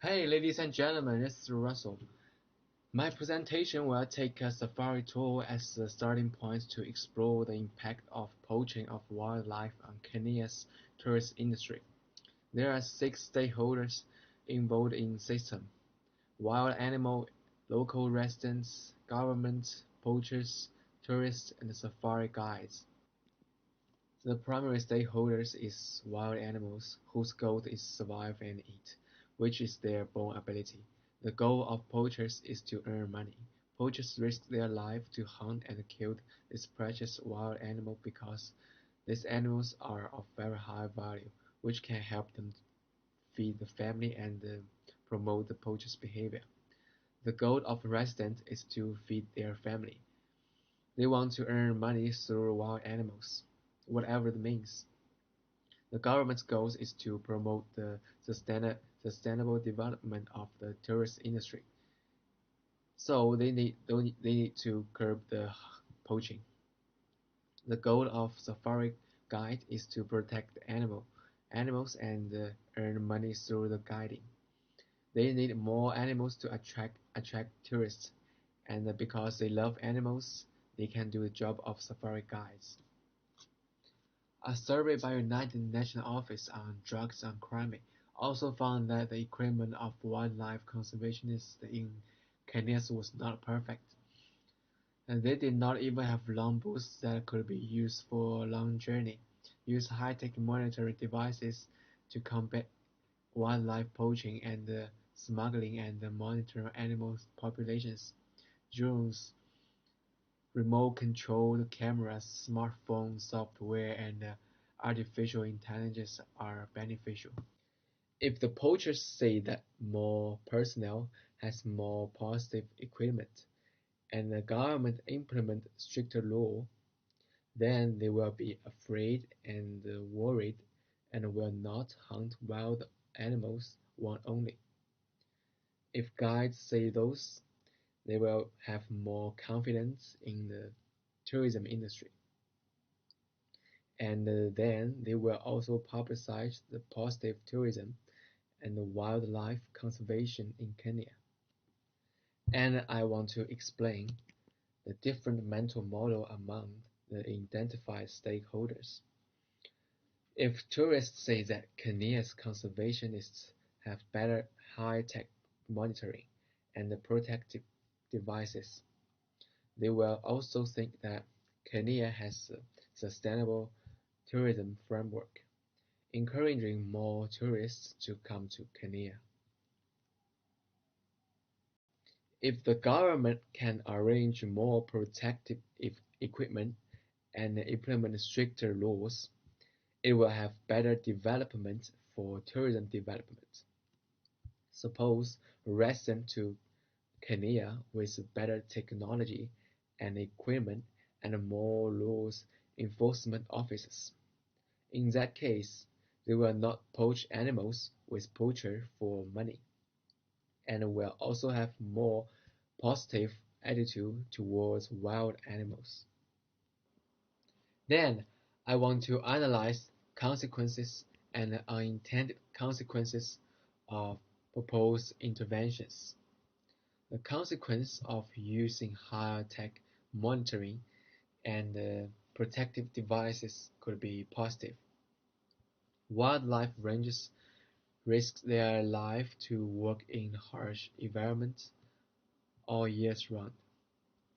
Hey, ladies and gentlemen, this is Russell. My presentation will take a safari tour as the starting point to explore the impact of poaching of wildlife on Kenya's tourist industry. There are six stakeholders involved in the system: wild animal, local residents, government, poachers, tourists, and safari guides. The primary stakeholders is wild animals, whose goal is survive and eat, which is their born ability. The goal of poachers is to earn money. Poachers risk their life to hunt and kill this precious wild animal because these animals are of very high value, which can help them feed the family and promote the poacher's behavior. The goal of residents is to feed their family. They want to earn money through wild animals, whatever the means. The government's goal is to promote the sustainable development of the tourist industry, so they need to curb the poaching. The goal of Safari Guide is to protect the animals and earn money through the guiding. They need more animals to attract tourists, and because they love animals, they can do the job of safari guides. A survey by United Nations Office on Drugs and Crime also found that the equipment of wildlife conservationists in Kenya was not perfect, and they did not even have long boots that could be used for a long journey. Use high-tech monitoring devices to combat wildlife poaching and smuggling and monitor animal populations. Drones, remote-controlled cameras, smartphone software, and artificial intelligence are beneficial. If the poachers say that more personnel has more positive equipment, and the government implement stricter law, then they will be afraid and worried and will not hunt wild animals one only. If guides say those, they will have more confidence in the tourism industry, and then they will also publicize the positive tourism and the wildlife conservation in Kenya. And I want to explain the different mental model among the identified stakeholders. If tourists say that Kenya's conservationists have better high-tech monitoring and protective devices, they will also think that Kenya has a sustainable tourism framework, encouraging more tourists to come to Kenya. If the government can arrange more protective equipment and implement stricter laws, it will have better development for tourism development. Suppose residents to Kenya with better technology and equipment and more laws enforcement officers. In that case, they will not poach animals with poacher for money, and will also have more positive attitude towards wild animals. Then I want to analyze consequences and unintended consequences of proposed interventions. The consequence of using higher-tech monitoring and protective devices could be positive. Wildlife rangers risk their life to work in harsh environments all year round.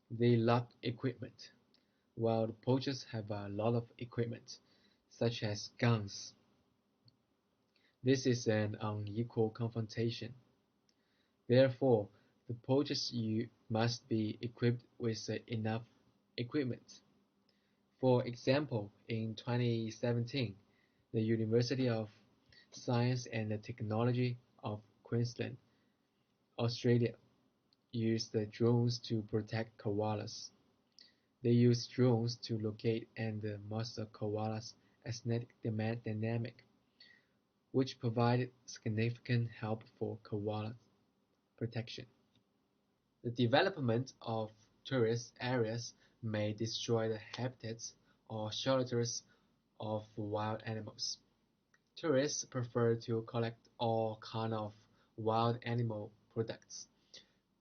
They lack equipment, while the poachers have a lot of equipment, such as guns. This is an unequal confrontation. Therefore, the poachers must be equipped with enough equipment. For example, in 2017, the University of Science and Technology of Queensland, Australia, used the drones to protect koalas. They used drones to locate and master koalas' ethnic dynamic, which provided significant help for koala protection. The development of tourist areas may destroy the habitats or shelters of wild animals. Tourists prefer to collect all kinds of wild animal products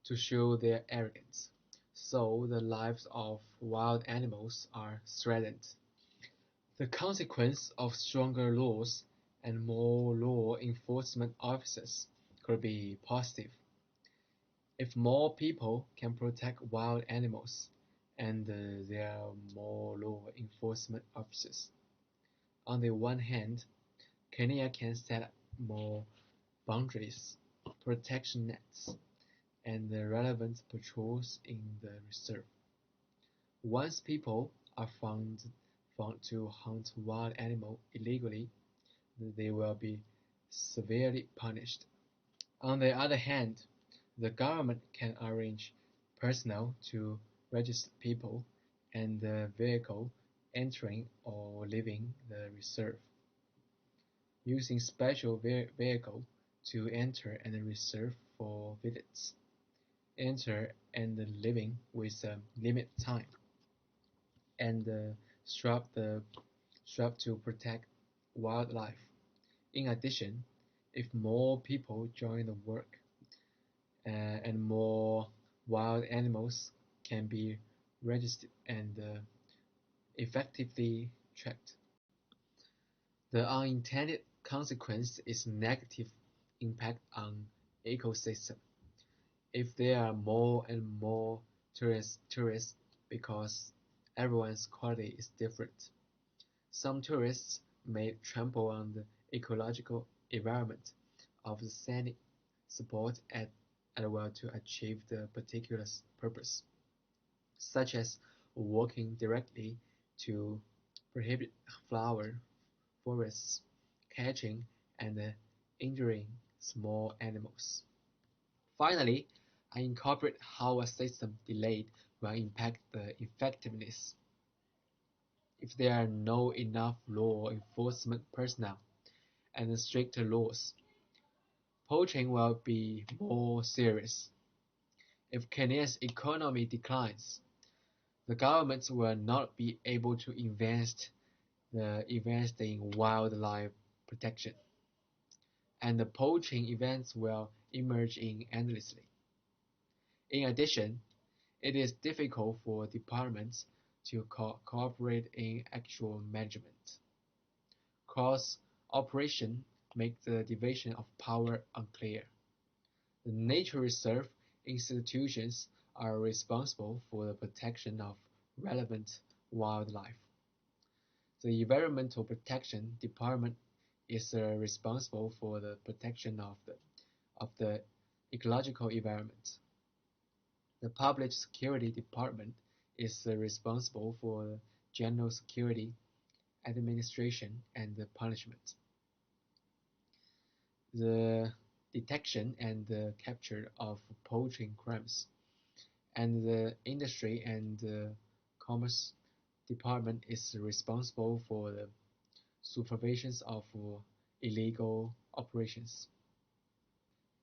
to show their arrogance. So the lives of wild animals are threatened. The consequence of stronger laws and more law enforcement officers could be positive. If more people can protect wild animals, and there are more law enforcement officers. On the one hand, Kenya can set up more boundaries, protection nets, and the relevant patrols in the reserve. Once people are found to hunt wild animals illegally, they will be severely punished. On the other hand, the government can arrange personnel to register people and the vehicle entering or leaving the reserve, using special vehicle to enter and reserve for visits, enter and leaving with a limit time, and strap to protect wildlife. In addition, if more people join the work, and more wild animals can be registered and effectively tracked. The unintended consequence is negative impact on ecosystem. If there are more and more tourists because everyone's quality is different, some tourists may trample on the ecological environment of the scenic spot at well to achieve the particular purpose, such as walking directly to prohibit flower forests, catching and injuring small animals. Finally, I incorporate how a system delayed will impact the effectiveness. If there are no enough law enforcement personnel and stricter laws, poaching will be more serious. If Kenya's economy declines, the government will not be able to invest in wildlife protection, and the poaching events will emerge endlessly. In addition, it is difficult for departments to cooperate in actual management. Cross-operation makes the division of power unclear. The nature reserve institutions are responsible for the protection of relevant wildlife. The Environmental Protection Department is responsible for the protection of the ecological environment. The Public Security Department is responsible for general security, administration, and punishment. The detection and the capture of poaching crimes, and the Industry and Commerce Department is responsible for the supervision of illegal operations.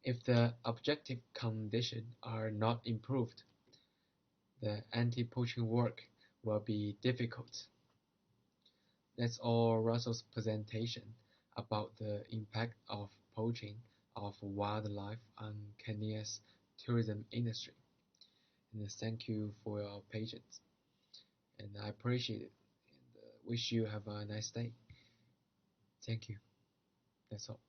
If the objective conditions are not improved, the anti-poaching work will be difficult. That's all Russell's presentation about the impact of poaching of wildlife on Kenya's tourism industry. And thank you for your patience. And I appreciate it. And wish you have a nice day. Thank you. That's all.